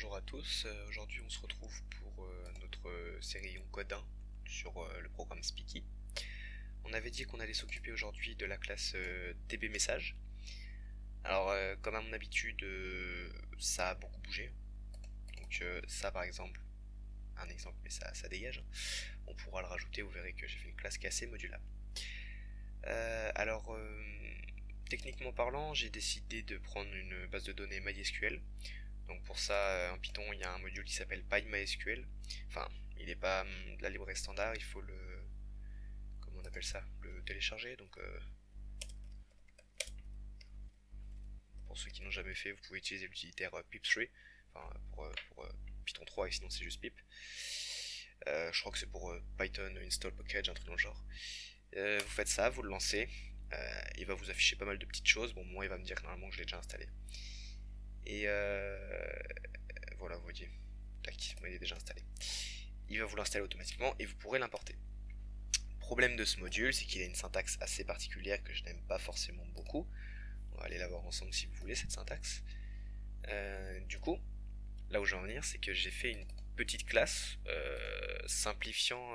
Bonjour à tous, aujourd'hui on se retrouve pour notre série On Code 1 sur le programme Speaky. On avait dit qu'on allait s'occuper aujourd'hui de la classe DB Message. Alors comme à mon habitude, ça a beaucoup bougé. Donc ça par exemple, un exemple mais ça dégage. On pourra le rajouter, vous verrez que j'ai fait une classe qui est assez modulable. Alors techniquement parlant, j'ai décidé de prendre une base de données MySQL. Donc pour ça, en Python, il y a un module qui s'appelle PyMySQL. Enfin, il n'est pas de la librairie standard, il faut le... comment on appelle ça? Le télécharger. Donc pour ceux qui n'ont jamais fait, vous pouvez utiliser l'utilitaire pip3. Enfin, pour Python 3, et sinon c'est juste pip. Je crois que c'est pour Python install package, un truc dans le genre. Vous faites ça, vous le lancez. Il va vous afficher pas mal de petites choses. Bon, moi, il va me dire que normalement je l'ai déjà installé. Et voilà, vous voyez, tac, moi il est déjà installé. Il va vous l'installer automatiquement et vous pourrez l'importer. Problème de ce module, c'est qu'il a une syntaxe assez particulière que je n'aime pas forcément beaucoup. On va aller la voir ensemble si vous voulez, cette syntaxe. Du coup, là où je veux en venir, c'est que j'ai fait une petite classe simplifiant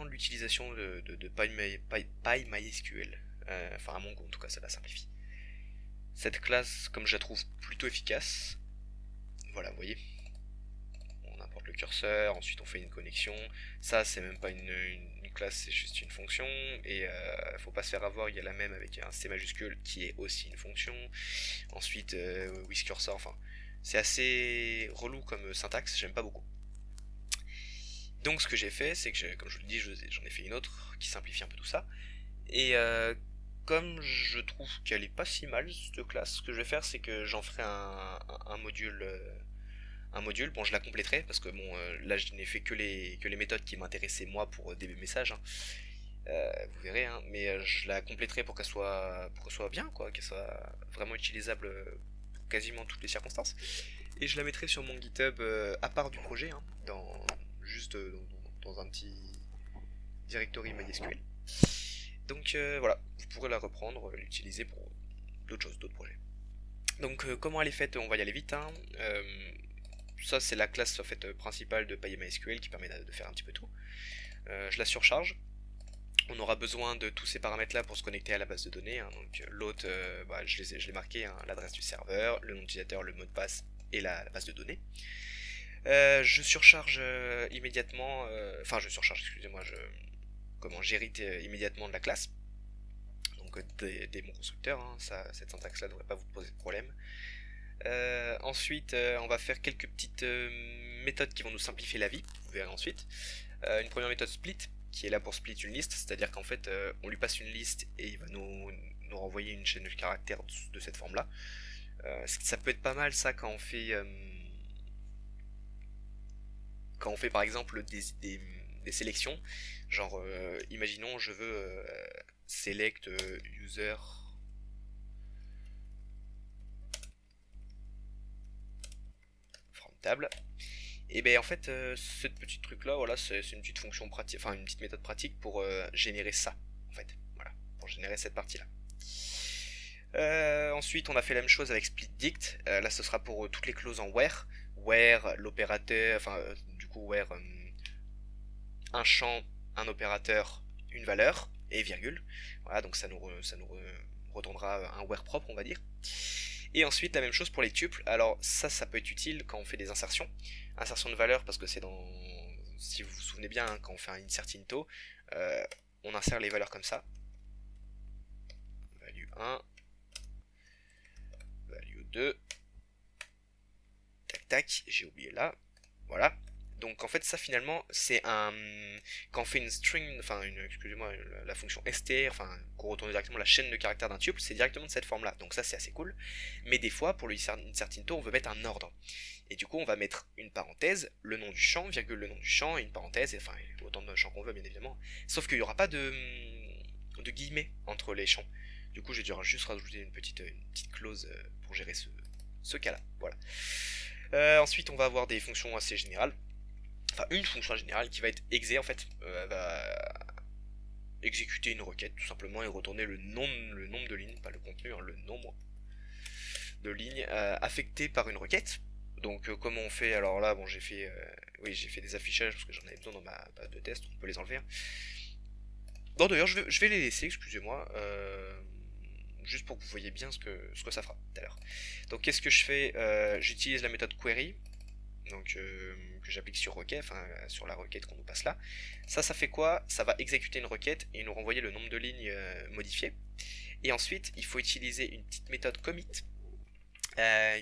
l'utilisation de PyMySQL. Enfin, à mon goût, en tout cas, ça la simplifie. Cette classe, comme je la trouve plutôt efficace, voilà, vous voyez, on importe le curseur, ensuite on fait une connexion. Ça, c'est même pas une classe, c'est juste une fonction. Et faut pas se faire avoir, il y a la même avec un C majuscule qui est aussi une fonction. Ensuite, with enfin, c'est assez relou comme syntaxe, j'aime pas beaucoup. Donc ce que j'ai fait, c'est que, comme je vous le dis, j'en ai fait une autre qui simplifie un peu tout ça. Et comme je trouve qu'elle est pas si mal cette classe, ce que je vais faire, c'est que j'en ferai un module. Un module, bon je la compléterai parce que bon là je n'ai fait que les méthodes qui m'intéressaient moi pour DB message, hein. Vous verrez, hein, mais je la compléterai pour qu'elle soit bien, quoi, qu'elle soit vraiment utilisable pour quasiment toutes les circonstances. Et je la mettrai sur mon GitHub à part du projet, hein, juste dans un petit directory MySQL. Donc voilà, vous pourrez la reprendre, l'utiliser pour d'autres choses, d'autres projets. Donc comment elle est faite, on va y aller vite, hein. Ça c'est la classe en fait, principale de PyMySQL qui permet de faire un petit peu tout. Je la surcharge. On aura besoin de tous ces paramètres là pour se connecter à la base de données, hein. Donc l'hôte, je l'ai marqué, hein, l'adresse du serveur, le nom d'utilisateur, le mot de passe et la base de données. Je surcharge immédiatement, enfin je surcharge, excusez-moi, j'hérite immédiatement de la classe, donc des mon constructeur, hein. Cette syntaxe là ne devrait pas vous poser de problème. Ensuite, on va faire quelques petites méthodes qui vont nous simplifier la vie, vous verrez ensuite. Une première méthode split, qui est là pour split une liste, c'est-à-dire qu'en fait, on lui passe une liste et il va nous renvoyer une chaîne de caractères de cette forme-là. Ça peut être pas mal ça quand on fait par exemple des sélections, genre imaginons je veux select user from table. Et ben en fait, ce petit truc là, voilà, c'est une petite fonction pratique, enfin une petite méthode pratique pour générer ça, en fait, voilà, pour générer cette partie là. Ensuite, on a fait la même chose avec splitDict. Là, ce sera pour toutes les clauses en where l'opérateur, enfin du coup where un champ, un opérateur, une valeur et virgule. Voilà, donc ça nous retournera un where propre, on va dire. Et ensuite la même chose pour les tuples. Alors ça peut être utile quand on fait des insertions. Insertion de valeur parce que c'est si vous vous souvenez bien, hein, quand on fait un insert into, on insère les valeurs comme ça. Value 1, value 2, tac tac, j'ai oublié là, voilà. Donc en fait ça finalement c'est quand on fait une string, enfin excusez-moi, la fonction str, enfin qu'on retourne directement la chaîne de caractères d'un tuple, c'est directement de cette forme là, donc ça c'est assez cool. Mais des fois pour le insert into on veut mettre un ordre, et du coup on va mettre une parenthèse, le nom du champ, virgule le nom du champ, et une parenthèse, et enfin autant de champs qu'on veut bien évidemment, sauf qu'il n'y aura pas de guillemets entre les champs. Du coup j'ai dû juste rajouter une petite clause pour gérer ce cas là, voilà. Ensuite on va avoir des fonctions assez générales, enfin une fonction générale qui va être exe, en fait, va exécuter une requête tout simplement et retourner le nombre de lignes, pas le contenu, hein, le nombre de ligne affecté par une requête. Donc comment on fait? Alors là, bon, j'ai fait, oui, j'ai fait des affichages parce que j'en avais besoin dans ma base de test. On peut les enlever, hein. Non, d'ailleurs, je vais les laisser, excusez-moi. Juste pour que vous voyez bien ce que ça fera tout à l'heure. Donc qu'est-ce que je fais? J'utilise la méthode query, donc que j'applique sur requête, enfin sur la requête qu'on nous passe là. Ça fait quoi? Ça va exécuter une requête et nous renvoyer le nombre de lignes modifiées. Et ensuite, il faut utiliser une petite méthode commit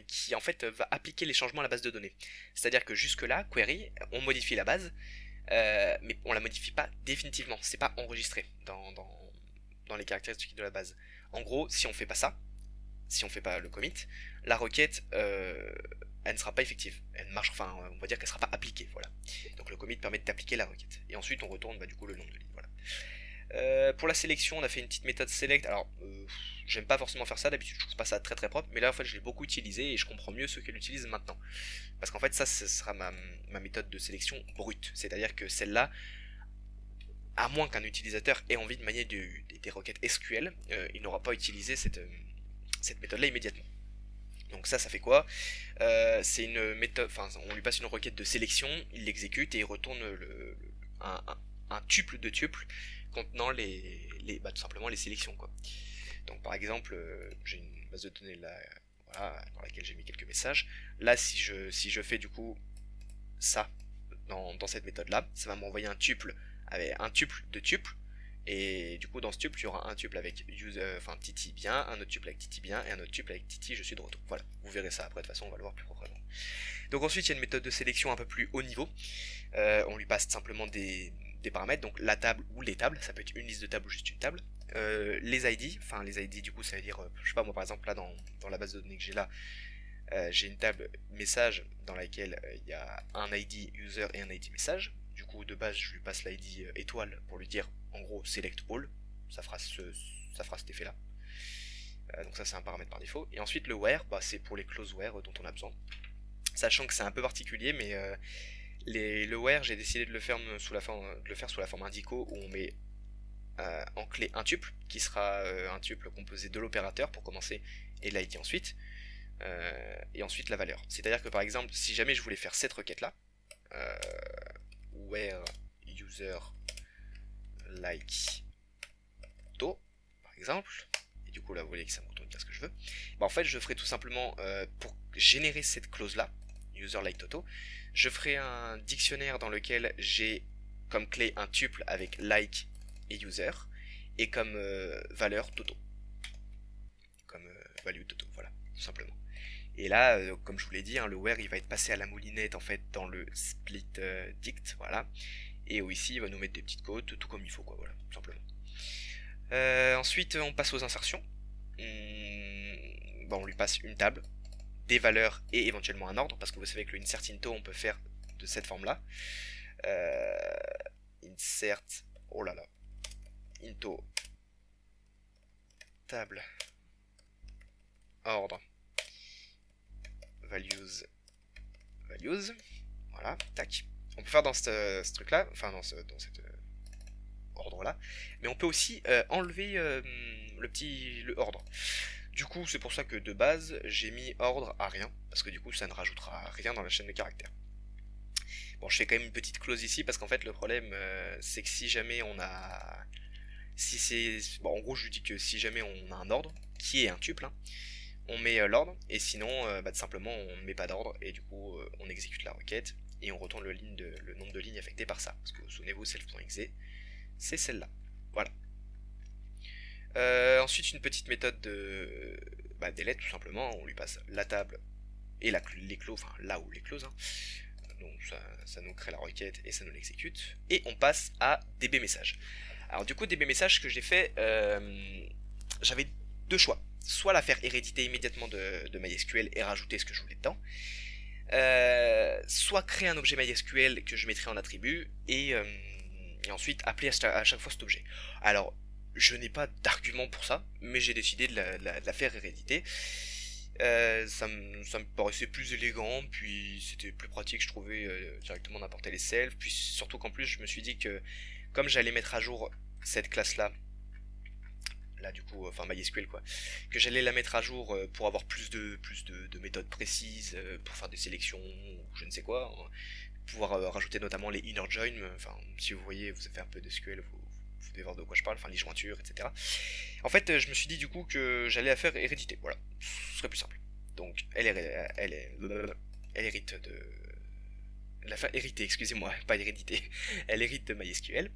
qui en fait va appliquer les changements à la base de données. C'est-à-dire que jusque là, query, on modifie la base, mais on la modifie pas définitivement. C'est pas enregistré dans les caractéristiques de la base. En gros, si on fait pas ça, si on fait pas le commit, la requête elle ne sera pas effective. Elle marche, enfin, on va dire qu'elle sera pas appliquée, voilà. Donc le commit permet d'appliquer la requête. Et ensuite on retourne du coup le nombre de lignes, voilà. Pour la sélection, on a fait une petite méthode select. Alors, j'aime pas forcément faire ça, d'habitude je trouve pas ça très très propre, mais là en fait je l'ai beaucoup utilisé et je comprends mieux ceux qui l'utilisent maintenant. Parce qu'en fait ça, ce sera ma méthode de sélection brute. C'est-à-dire que celle-là, à moins qu'un utilisateur ait envie de manier des requêtes SQL, il n'aura pas utilisé cette méthode-là immédiatement. Donc ça fait quoi? C'est une méthode, enfin on lui passe une requête de sélection, il l'exécute et il retourne un tuple de tuples contenant tout simplement les sélections, quoi. Donc par exemple, j'ai une base de données là, voilà, dans laquelle j'ai mis quelques messages. Là, si je fais du coup ça dans cette méthode là, ça va m'envoyer un tuple avec un tuple de tuples. Et du coup dans ce tuple il y aura un tuple avec Titi bien, un autre tuple avec Titi bien et un autre tuple avec Titi je suis de retour. Voilà, vous verrez ça après, de toute façon on va le voir plus proprement. Donc ensuite il y a une méthode de sélection un peu plus haut niveau. On lui passe simplement des paramètres, donc la table ou les tables, ça peut être une liste de tables ou juste une table. Les ID, enfin les ID du coup ça veut dire, je sais pas moi par exemple là dans la base de données que j'ai là, j'ai une table message dans laquelle il y a un ID user et un ID message. Du coup de base je lui passe l'ID étoile pour lui dire en gros select all, ça fera cet effet là. Donc ça c'est un paramètre par défaut. Et ensuite le where, c'est pour les close where dont on a besoin. Sachant que c'est un peu particulier, mais le where j'ai décidé de le faire sous la forme indico où on met en clé un tuple qui sera un tuple composé de l'opérateur pour commencer et l'ID ensuite. Et ensuite la valeur. C'est-à-dire que par exemple, si jamais je voulais faire cette requête là, where user like to par exemple, et du coup là vous voyez que ça me retourne bien ce que je veux, en fait je ferai tout simplement pour générer cette clause là, user like toto, je ferai un dictionnaire dans lequel j'ai comme clé un tuple avec like et user et comme valeur toto, comme value toto, voilà, tout simplement. Et là, comme je vous l'ai dit, le where il va être passé à la moulinette en fait dans le split dict, voilà. Et ici il va nous mettre des petites côtes, tout comme il faut, quoi, voilà, tout simplement. Ensuite on passe aux insertions. On lui passe une table, des valeurs et éventuellement un ordre, parce que vous savez que le insert into on peut faire de cette forme là. Insert, oh là là, into table ordre values, voilà, tac. On peut faire dans ce truc là, enfin dans cet ordre là, mais on peut aussi enlever le ordre. Du coup c'est pour ça que de base j'ai mis ordre à rien, parce que du coup ça ne rajoutera rien dans la chaîne de caractères. Bon, je fais quand même une petite clause ici parce qu'en fait le problème c'est que si jamais on a, si c'est, en gros je lui dis que si jamais on a un ordre qui est un tuple, on met l'ordre, et sinon tout simplement on ne met pas d'ordre et du coup on exécute la requête et on retourne le nombre de lignes affectées par ça, parce que souvenez-vous self.exe c'est celle-là, voilà. Ensuite une petite méthode de delete tout simplement, on lui passe la table et les clauses, enfin là où les clauses, donc ça nous crée la requête et ça nous l'exécute, et on passe à db message. Alors du coup db message, ce que j'ai fait, j'avais deux choix, soit la faire héréditer immédiatement de MySQL et rajouter ce que je voulais dedans, soit créer un objet MySQL que je mettrai en attribut et ensuite appeler à chaque fois cet objet. Alors je n'ai pas d'argument pour ça, mais j'ai décidé de la faire héréditer. Ça me paraissait plus élégant, puis c'était plus pratique, je trouvais, directement d'importer les selfs, puis surtout qu'en plus je me suis dit que comme j'allais mettre à jour cette classe là là du coup, enfin MySQL quoi, que j'allais la mettre à jour pour avoir plus de méthodes précises, pour faire des sélections ou je ne sais quoi, hein, pouvoir rajouter notamment les inner join, enfin si vous voyez, vous avez fait un peu de SQL, vous devez voir de quoi je parle, enfin les jointures, etc. En fait, je me suis dit du coup que j'allais la faire héréditer, voilà, ce serait plus simple. Donc elle hérite de... La faire hériter, excusez-moi, pas héréditer. Elle hérite de MySQL.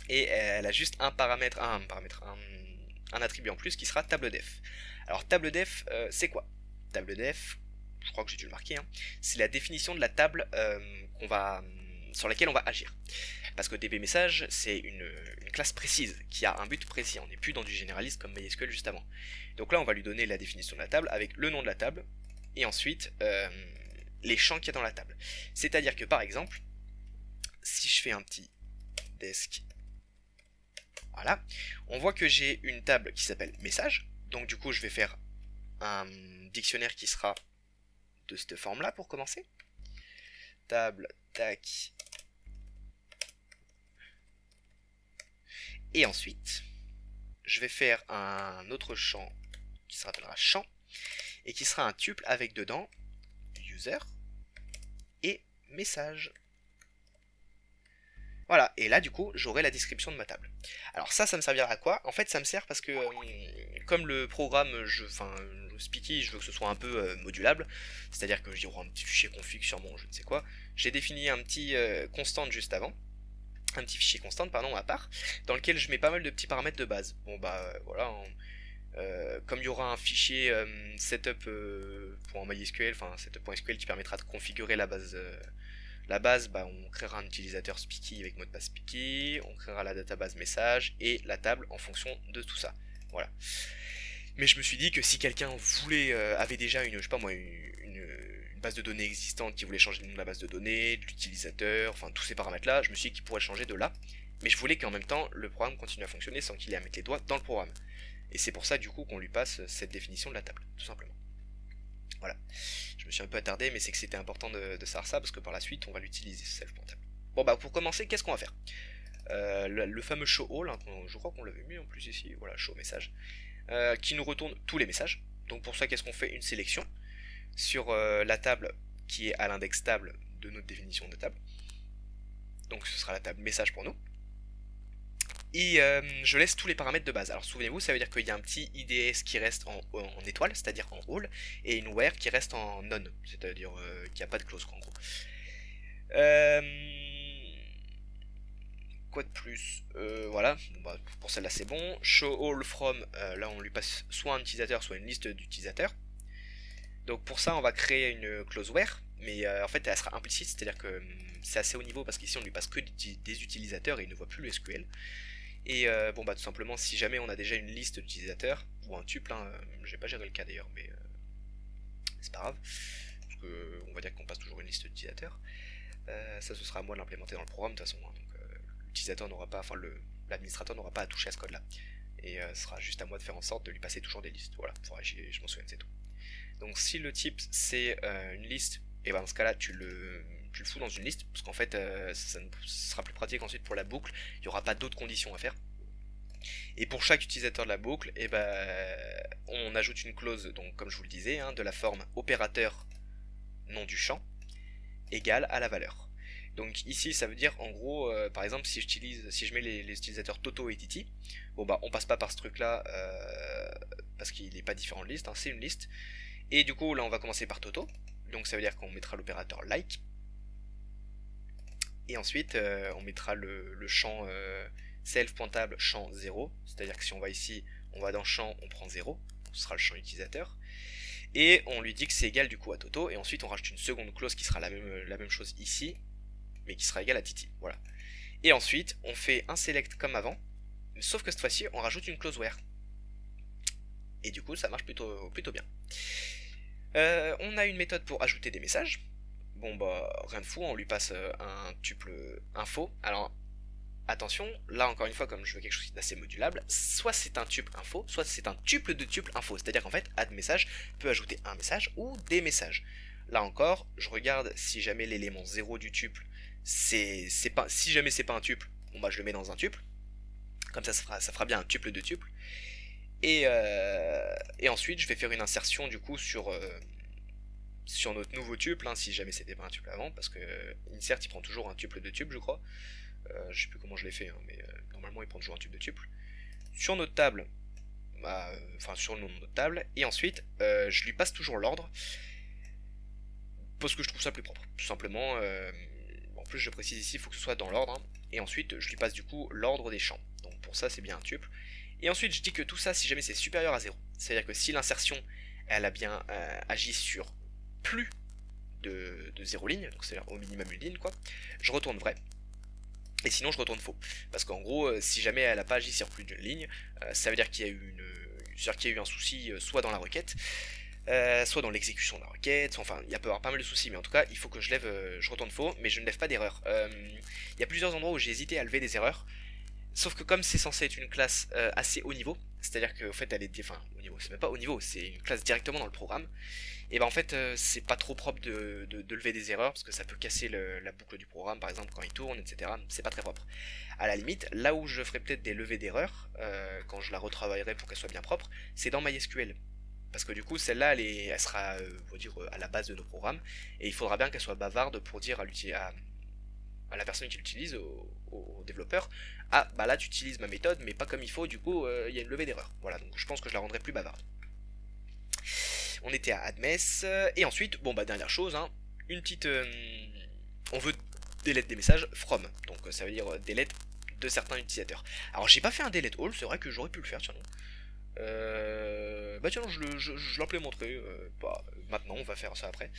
Et elle a juste un attribut en plus qui sera table_def. Alors table_def, c'est quoi? Table_def, je crois que j'ai dû le marquer, hein, c'est la définition de la table sur laquelle on va agir. Parce que dbMessage, c'est une classe précise, qui a un but précis, on n'est plus dans du généraliste comme MySQL juste avant. Donc là on va lui donner la définition de la table avec le nom de la table, et ensuite les champs qu'il y a dans la table. C'est-à-dire que par exemple, si je fais un petit desk, voilà, on voit que j'ai une table qui s'appelle message, donc du coup je vais faire un dictionnaire qui sera de cette forme là pour commencer. Table, tac. Et ensuite, je vais faire un autre champ qui s'appellera champ et qui sera un tuple avec dedans user et message. Voilà, et là du coup j'aurai la description de ma table. Alors ça me servira à quoi? En fait ça me sert parce que comme le programme, Speaky, je veux que ce soit un peu modulable, c'est-à-dire que j'y aura un petit fichier config sur mon je ne sais quoi, j'ai défini un petit constant juste avant, un petit fichier constant pardon à part, dans lequel je mets pas mal de petits paramètres de base. Bon bah voilà, comme il y aura un fichier setup.mysql, enfin setup.sql qui permettra de configurer la base. Bah, on créera un utilisateur Speaky avec mot de passe Speaky, on créera la database message et la table en fonction de tout ça. Voilà. Mais je me suis dit que si quelqu'un avait déjà je sais pas moi, une base de données existante qui voulait changer le nom de la base de données, de l'utilisateur, enfin tous ces paramètres là, je me suis dit qu'il pourrait changer de là. Mais je voulais qu'en même temps le programme continue à fonctionner sans qu'il ait à mettre les doigts dans le programme. Et c'est pour ça du coup qu'on lui passe cette définition de la table, tout simplement. Voilà, je me suis un peu attardé, mais c'est que c'était important de savoir ça, parce que par la suite, on va l'utiliser, ce self-pointable. Bon bah pour commencer, qu'est-ce qu'on va faire? Le fameux show all, hein, je crois qu'on l'avait mis en plus ici, voilà, show message, qui nous retourne tous les messages. Donc pour ça, qu'est-ce qu'on fait? Une sélection sur la table qui est à l'index table de notre définition de table. Donc ce sera la table message pour nous. Et je laisse tous les paramètres de base. Alors souvenez-vous, ça veut dire qu'il y a un petit IDS qui reste en étoile, c'est-à-dire en all, et une where qui reste en none, c'est-à-dire qu'il n'y a pas de clause en gros. Quoi de plus? Voilà, bah, pour celle-là c'est bon. Show all from, là on lui passe soit un utilisateur, soit une liste d'utilisateurs. Donc pour ça on va créer une clause where, mais en fait elle sera implicite, c'est-à-dire que c'est assez haut niveau parce qu'ici on lui passe que des utilisateurs et il ne voit plus le SQL. Et bon bah tout simplement si jamais on a déjà une liste d'utilisateurs, ou un tuple, hein, j'ai pas géré le cas d'ailleurs mais c'est pas grave, parce que on va dire qu'on passe toujours une liste d'utilisateurs, ça ce sera à moi de l'implémenter dans le programme de toute façon, hein, donc l'utilisateur n'aura pas, enfin l'administrateur n'aura pas à toucher à ce code là, et ce sera juste à moi de faire en sorte de lui passer toujours des listes, voilà, je m'en souviens, c'est tout. Donc si le type c'est une liste, et ben dans ce cas là tu le fous dans une liste, parce qu'en fait ça sera plus pratique ensuite pour la boucle, il n'y aura pas d'autres conditions à faire. Et pour chaque utilisateur de la boucle, et on ajoute une clause, donc comme je vous le disais, hein, de la forme opérateur nom du champ égale à la valeur. Donc ici ça veut dire en gros, par exemple si je mets les utilisateurs Toto et Titi, bon bah on passe pas par ce truc là parce qu'il n'est pas différent de liste, hein, c'est une liste. Et du coup là on va commencer par Toto, donc ça veut dire qu'on mettra l'opérateur like. Et ensuite on mettra le champ self-pointable champ 0, c'est-à-dire que si on va ici, on va dans champ, on prend 0, ce sera le champ utilisateur. Et on lui dit que c'est égal du coup à Toto, et ensuite on rajoute une seconde clause qui sera la même chose ici, mais qui sera égale à Titi, voilà. Et ensuite on fait un select comme avant, sauf que cette fois-ci on rajoute une clause where. Et du coup ça marche plutôt bien. On a une méthode pour ajouter des messages. Bon bah rien de fou, on lui passe un tuple info. Alors attention, là encore une fois comme je veux quelque chose d'assez modulable, soit c'est un tuple info, soit c'est un tuple de tuple info. C'est à dire qu'en fait add message peut ajouter un message ou des messages. Là encore, je regarde si jamais l'élément 0 du tuple, si jamais c'est pas un tuple, bon bah je le mets dans un tuple. Comme ça fera bien un tuple de tuple. Et ensuite, je vais faire une insertion du coup sur notre nouveau tuple, hein, si jamais c'était pas un tuple avant, parce que insert il prend toujours un tuple de tuple, je crois. Je sais plus comment je l'ai fait, hein, mais normalement il prend toujours un tuple de tuple. Sur notre table, enfin sur le nom de notre table, et ensuite je lui passe toujours l'ordre, parce que je trouve ça plus propre, tout simplement. En plus je précise ici, il faut que ce soit dans l'ordre, hein, et ensuite je lui passe du coup l'ordre des champs. Donc pour ça c'est bien un tuple. Et ensuite je dis que tout ça, si jamais c'est supérieur à 0, c'est-à-dire que si l'insertion elle a bien agi sur plus de 0 ligne, donc c'est-à-dire au minimum une ligne quoi, je retourne vrai. Et sinon je retourne faux. Parce qu'en gros, si jamais elle n'a pas agi sur plus d'une ligne, ça veut dire qu'il y a eu un souci soit dans la requête, soit dans l'exécution de la requête, enfin il y a peut y avoir pas mal de soucis, mais en tout cas il faut que je retourne faux, mais je ne lève pas d'erreur. Il y a plusieurs endroits où j'ai hésité à lever des erreurs, sauf que comme c'est censé être une classe assez haut niveau, c'est-à-dire qu'en fait elle est, enfin au niveau, c'est même pas haut niveau, c'est une classe directement dans le programme, et ben en fait c'est pas trop propre de lever des erreurs, parce que ça peut casser la boucle du programme par exemple quand il tourne, etc. C'est pas très propre. À la limite, là où je ferai peut-être des levées d'erreurs, quand je la retravaillerai pour qu'elle soit bien propre, c'est dans MySQL. Parce que du coup, celle-là, elle sera, on va dire, à la base de nos programmes, et il faudra bien qu'elle soit bavarde pour dire à la personne qui l'utilise, au développeur, ah bah là tu utilises ma méthode, mais pas comme il faut, du coup il y a une levée d'erreur. Voilà, donc je pense que je la rendrai plus bavarde. On était à Admes, et ensuite, bon bah dernière chose, hein, une petite... on veut delete des messages from, donc ça veut dire delete de certains utilisateurs. Alors j'ai pas fait un delete all, c'est vrai que j'aurais pu le faire, tiens non. Bah tiens, je l'implémenterai, bah, maintenant, on va faire ça après.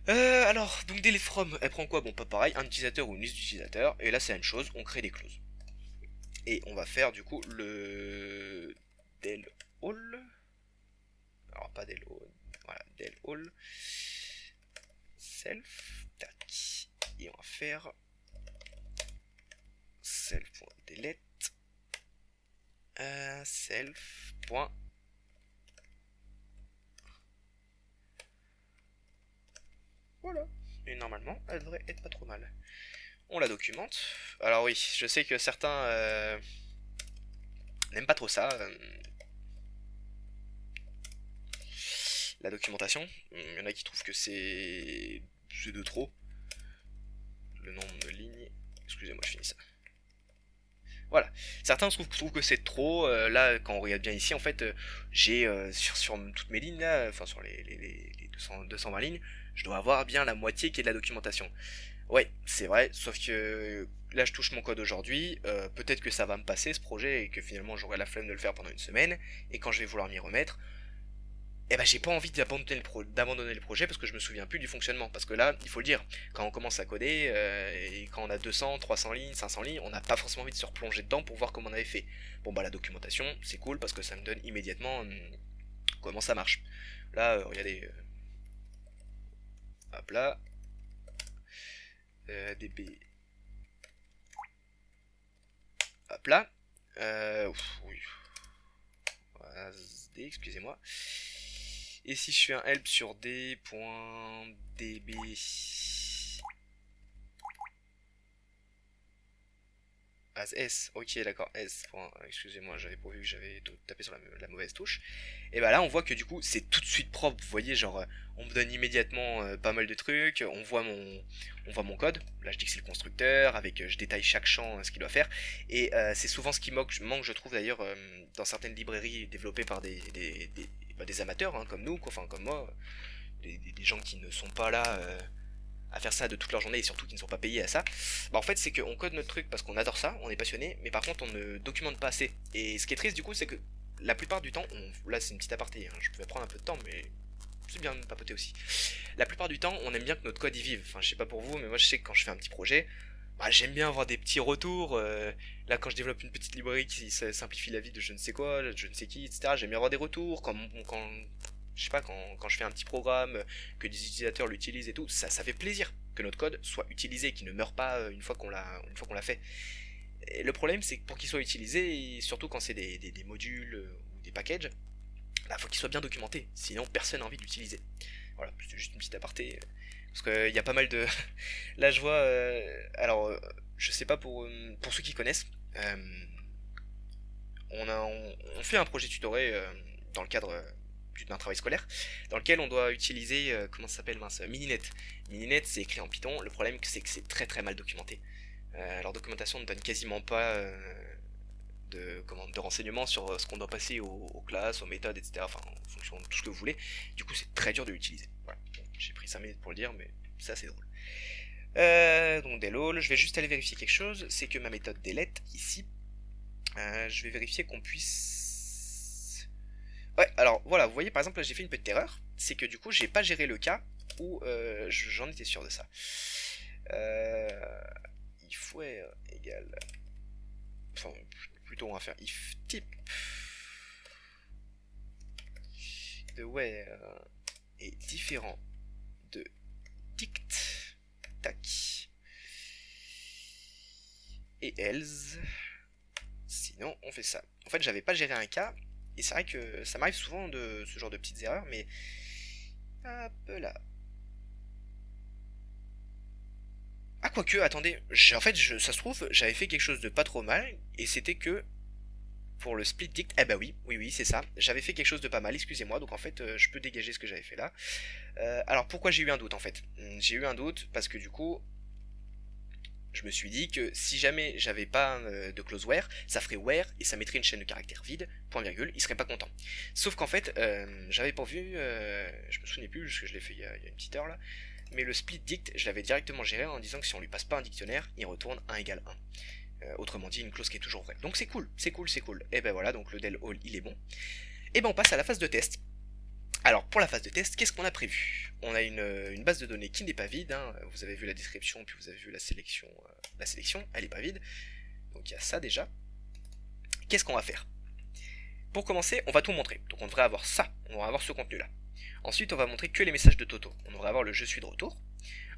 Alors, donc delete from, elle prend quoi? Bon, pas pareil, un utilisateur ou une liste d'utilisateurs, et là c'est la même chose, on crée des clauses. Et on va faire du coup le del all, alors pas del all, voilà, del all, self, tac, et on va faire self.delete, self. Voilà, et normalement elle devrait être pas trop mal. On la documente. Alors oui, je sais que certains n'aiment pas trop ça, la documentation. Il y en a qui trouvent que c'est de trop. Le nombre de lignes. Excusez-moi, je finis ça. Voilà. Certains trouvent que c'est trop. Là, quand on regarde bien ici, en fait, j'ai sur toutes mes lignes, là, enfin sur les 220 lignes, je dois avoir bien la moitié qui est de la documentation. Ouais, c'est vrai, sauf que là je touche mon code aujourd'hui, peut-être que ça va me passer ce projet et que finalement j'aurai la flemme de le faire pendant une semaine, et quand je vais vouloir m'y remettre, eh ben j'ai pas envie d'abandonner le projet parce que je me souviens plus du fonctionnement. Parce que là, il faut le dire, quand on commence à coder, et quand on a 200, 300 lignes, 500 lignes, on n'a pas forcément envie de se replonger dedans pour voir comment on avait fait. Bon bah la documentation, c'est cool parce que ça me donne immédiatement comment ça marche. Là, regardez, hop là, db, hop là, oui, excusez-moi. Et si je fais un help sur d.db, as s, ok d'accord, s, excusez-moi, j'avais pas vu que j'avais tapé sur la mauvaise touche. Et bah là on voit que du coup c'est tout de suite propre, vous voyez, genre on me donne immédiatement pas mal de trucs, on voit mon code, là je dis que c'est le constructeur, avec je détaille chaque champ, ce qu'il doit faire, et c'est souvent ce qui manque je trouve d'ailleurs dans certaines librairies développées par des amateurs, hein, comme nous, enfin comme moi, des gens qui ne sont pas là à faire ça de toute leur journée et surtout qui ne sont pas payés à ça. Bah en fait c'est qu'on code notre truc parce qu'on adore ça, on est passionné, mais par contre on ne documente pas assez. Et ce qui est triste du coup c'est que la plupart du temps, là c'est une petite aparté, hein, je pouvais prendre un peu de temps mais c'est bien de papoter aussi. La plupart du temps on aime bien que notre code y vive, enfin je sais pas pour vous mais moi je sais que quand je fais un petit projet, bah, j'aime bien avoir des petits retours, là quand je développe une petite librairie qui simplifie la vie de je ne sais quoi, je ne sais qui, etc. J'aime bien avoir des retours, quand je sais pas, quand je fais un petit programme, que des utilisateurs l'utilisent et tout, ça fait plaisir que notre code soit utilisé, qu'il ne meure pas une fois qu'on l'a fait. Et le problème c'est que pour qu'il soit utilisé, et surtout quand c'est des modules ou des packages, bah, faut qu'il soit bien documenté, sinon personne n'a envie de l'utiliser. Voilà, c'est juste une petite aparté. Parce qu'il y a pas mal de... Là je vois... alors, je sais pas pour ceux qui connaissent, on fait un projet tutoré dans le cadre d'un travail scolaire, dans lequel on doit utiliser, comment ça s'appelle, mince, Mininet. Mininet, c'est écrit en Python. Le problème, c'est que c'est très très mal documenté. Leur documentation ne donne quasiment pas de renseignements sur ce qu'on doit passer aux classes, aux méthodes, etc. Enfin, en fonction de tout ce que vous voulez. Du coup, c'est très dur de l'utiliser. Voilà. Bon, j'ai pris 5 minutes pour le dire, mais c'est assez drôle. Donc delall, je vais juste aller vérifier quelque chose, c'est que ma méthode delete ici, je vais vérifier qu'on puisse... Ouais, alors voilà, vous voyez par exemple là j'ai fait une petite erreur, c'est que du coup j'ai pas géré le cas où j'en étais sûr de ça. If where égale... Enfin, plutôt on va faire if type de where est différent de dict, tac, et else, sinon on fait ça. En fait j'avais pas géré un cas, et c'est vrai que ça m'arrive souvent de ce genre de petites erreurs, mais hop là. Ah quoique, attendez, en fait ça se trouve j'avais fait quelque chose de pas trop mal, et c'était que pour le split dict, eh bah oui c'est ça, j'avais fait quelque chose de pas mal, excusez-moi, donc en fait je peux dégager ce que j'avais fait là. Alors pourquoi j'ai eu un doute en fait? J'ai eu un doute parce que du coup je me suis dit que si jamais j'avais pas de close where, ça ferait where et ça mettrait une chaîne de caractères vide, point virgule, il serait pas content. Sauf qu'en fait, j'avais pas vu, je me souvenais plus, parce que je l'ai fait il y a une petite heure là, mais le split dict, je l'avais directement géré en disant que si on lui passe pas un dictionnaire, il retourne 1 égale 1. Autrement dit, une clause qui est toujours vraie. Donc c'est cool, c'est cool, c'est cool. Et ben voilà, donc le del all il est bon. Et ben on passe à la phase de test. Alors pour la phase de test, qu'est-ce qu'on a prévu? On a une base de données qui n'est pas vide, hein. Vous avez vu la description, puis vous avez vu la sélection, elle n'est pas vide, donc il y a ça déjà. Qu'est-ce qu'on va faire? Pour commencer, on va tout montrer, donc on devrait avoir ça, on va avoir ce contenu là. Ensuite on va montrer que les messages de Toto, on devrait avoir le je suis de retour.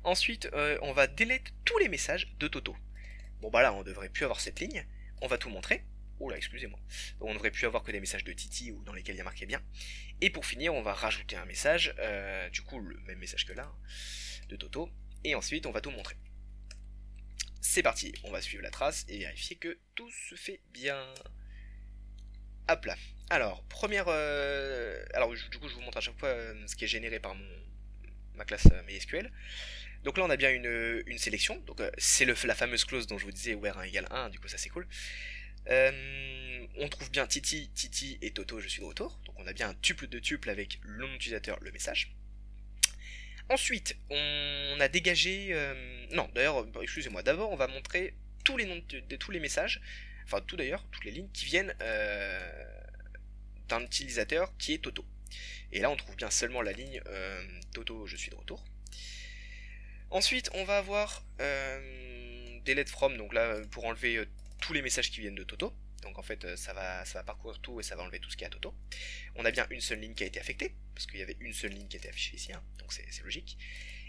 Ensuite on va delete tous les messages de Toto. Bon bah là on devrait plus avoir cette ligne, on va tout montrer. Oh là, excusez-moi. On ne devrait plus avoir que des messages de Titi ou dans lesquels il y a marqué bien. Et pour finir, on va rajouter un message, du coup le même message que là, de Toto. Et ensuite, on va tout montrer. C'est parti, on va suivre la trace et vérifier que tout se fait bien. Hop là. Alors, première... Alors, du coup, je vous montre à chaque fois ce qui est généré par ma classe MySQL. Donc là, on a bien une sélection. Donc, c'est la fameuse clause dont je vous disais, where 1 égale 1, du coup, ça c'est cool. On trouve bien Titi, Titi et Toto, je suis de retour. Donc on a bien un tuple de tuple avec le nom d'utilisateur, le message. Ensuite, on a dégagé... non, d'ailleurs, excusez-moi. D'abord, on va montrer tous les noms de tous les messages, enfin tout d'ailleurs, toutes les lignes qui viennent d'un utilisateur qui est Toto. Et là, on trouve bien seulement la ligne Toto, je suis de retour. Ensuite, on va avoir delete from, donc là, pour enlever tous les messages qui viennent de Toto. Donc en fait ça va parcourir tout et ça va enlever tout ce qui est à Toto. On a bien une seule ligne qui a été affectée, parce qu'il y avait une seule ligne qui était affichée ici, hein, donc c'est logique.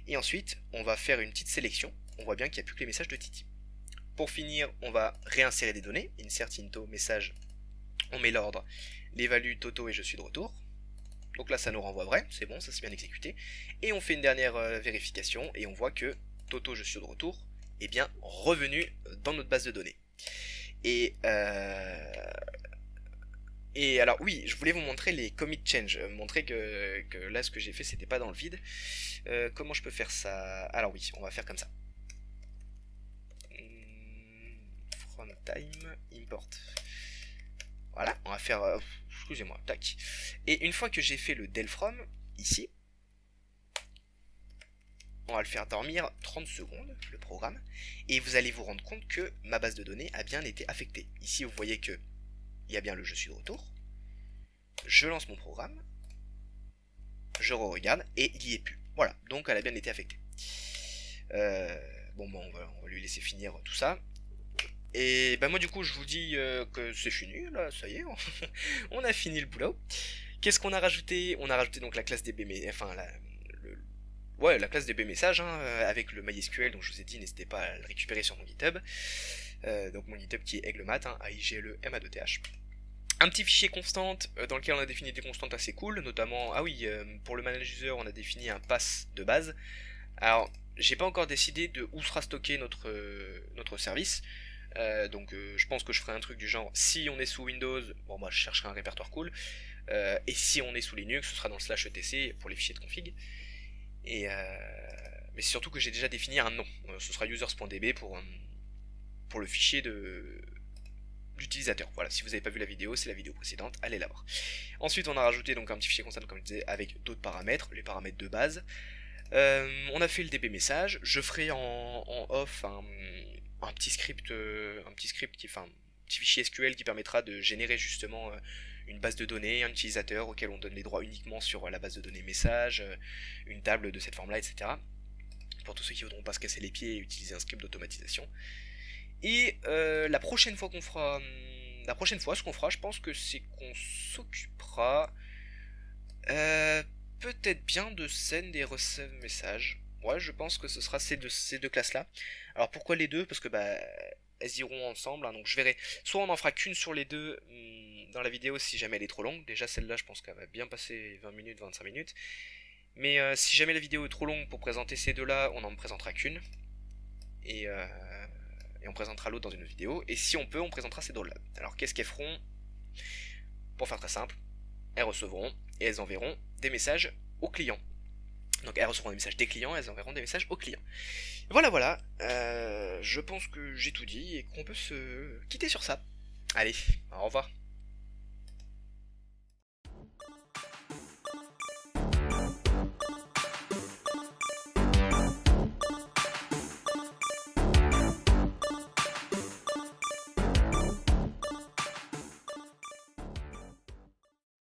Et ensuite on va faire une petite sélection, on voit bien qu'il n'y a plus que les messages de Titi. Pour finir, on va réinsérer des données, insert into message, on met l'ordre, les values Toto et je suis de retour. Donc là ça nous renvoie vrai, c'est bon, ça s'est bien exécuté. Et on fait une dernière vérification et on voit que Toto je suis de retour est bien revenu dans notre base de données. Et alors oui, je voulais vous montrer les commit change, montrer que là ce que j'ai fait c'était pas dans le vide. Comment je peux faire ça? Alors oui, on va faire comme ça. From time import. Voilà, on va faire, excusez-moi, tac. Et une fois que j'ai fait le del from ici, on va le faire dormir 30 secondes, le programme, et vous allez vous rendre compte que ma base de données a bien été affectée. Ici, vous voyez que il y a bien le je suis de retour. Je lance mon programme, je re-regarde, et il y est plus. Voilà, donc elle a bien été affectée. Bon, on va lui laisser finir tout ça. Et ben moi du coup je vous dis que c'est fini, là, ça y est, on a fini le boulot. Qu'est-ce qu'on a rajouté? On a rajouté donc la classe DB, enfin la classe DB message hein, avec le MySQL, donc je vous ai dit n'hésitez pas à le récupérer sur mon GitHub. Donc mon GitHub qui est aiglemat, hein, AIGLEMA2TH. Un petit fichier constante dans lequel on a défini des constantes assez cool, notamment, ah oui, pour le manage user on a défini un pass de base. Alors j'ai pas encore décidé de où sera stocké notre service. Donc je pense que je ferai un truc du genre, si on est sous Windows, bon moi je chercherai un répertoire cool, et si on est sous Linux, ce sera dans le slash etc pour les fichiers de config. Et mais c'est surtout que j'ai déjà défini un nom, ce sera users.db pour le fichier de l'utilisateur. Voilà, si vous n'avez pas vu la vidéo, c'est la vidéo précédente, allez la voir. Ensuite on a rajouté donc un petit fichier constant comme je disais avec d'autres paramètres, les paramètres de base. On a fait le DB message, je ferai en off un petit script, enfin un petit fichier SQL qui permettra de générer justement une base de données, un utilisateur auquel on donne les droits uniquement sur la base de données message, une table de cette forme-là, etc. Pour tous ceux qui voudront pas se casser les pieds et utiliser un script d'automatisation. Et la prochaine fois, ce qu'on fera, je pense que c'est qu'on s'occupera peut-être bien de send et receive message. Ouais, je pense que ce sera ces deux classes-là. Alors pourquoi les deux? Parce que elles iront ensemble, hein, donc je verrai. Soit on en fera qu'une sur les deux dans la vidéo si jamais elle est trop longue. Déjà celle-là, je pense qu'elle va bien passer 20 minutes, 25 minutes. Mais si jamais la vidéo est trop longue pour présenter ces deux-là, on n'en présentera qu'une. Et on présentera l'autre dans une vidéo. Et si on peut, on présentera ces deux-là. Alors qu'est-ce qu'elles feront? Pour faire très simple, elles recevront et elles enverront des messages aux clients. Donc elles recevront des messages des clients, elles enverront des messages aux clients. Voilà, je pense que j'ai tout dit et qu'on peut se quitter sur ça. Allez, au revoir.